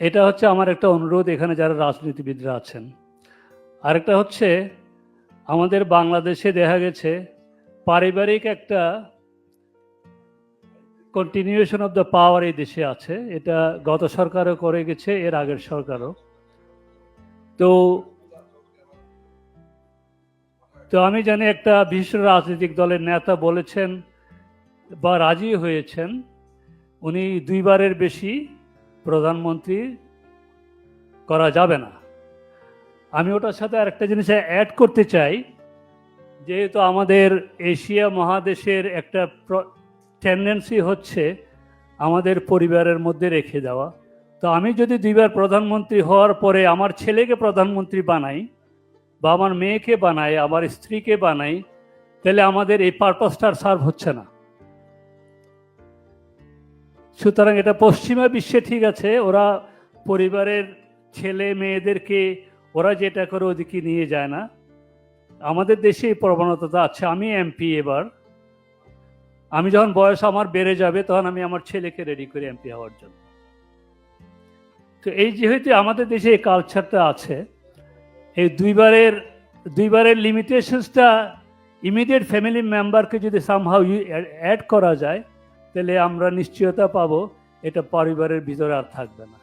এটা হচ্ছে আমার একটা অনুরোধ এখানে যারা রাজনীতিবিদরা আছেন। আরেকটা হচ্ছে আমাদের বাংলাদেশে দেখা গেছে পারিবারিক একটা কন্টিনিউশন অফ দ্য পাওয়ার এই দেশে আছে। এটা গত সরকারও করে গেছে, এর আগের সরকারও। তো তো আমি জানি একটা বিশিষ্ট রাজনৈতিক দলের নেতা বলেছেন বা রাজি হয়েছেন উনি দুইবারের বেশি প্রধানমন্ত্রী করা যাবে না। আমি ওটার সাথে আরেকটা জিনিস অ্যাড করতে চাই, যেহেতু আমাদের এশিয়া মহাদেশের একটা টেন্ডেন্সি হচ্ছে আমাদের পরিবারের মধ্যে রেখে দেওয়া। তো আমি যদি দুইবার প্রধানমন্ত্রী হওয়ার পরে আমার ছেলেকে প্রধানমন্ত্রী বানাই বা আমার মেয়েকে বানাই, আমার স্ত্রীকে বানাই, তাহলে আমাদের এই পারপাসটা সার্ভ হচ্ছে না। সুতরাং এটা পশ্চিমা বিশ্বে ঠিক আছে, ওরা পরিবারের ছেলে মেয়েদেরকে ওরা যেটা করে ওদিকে নিয়ে যায় না। আমাদের দেশে এই প্রবণতা আছে। আমি এমপি এবার, আমি যখন বয়স আমার বেড়ে যাবে তখন আমি আমার ছেলেকে রেডি করি এমপি হওয়ার জন্য। তো এই যেহেতু আমাদের দেশে এই কালচারটা আছে, এই দুইবারের লিমিটেশনসটা ইমিডিয়েট ফ্যামিলি মেম্বারকে যদি সামহাউ অ্যাড করা যায়, তাহলে আমরা নিশ্চয়তা পাবো এটা পরিবারের ভিতরে আর থাকবে না।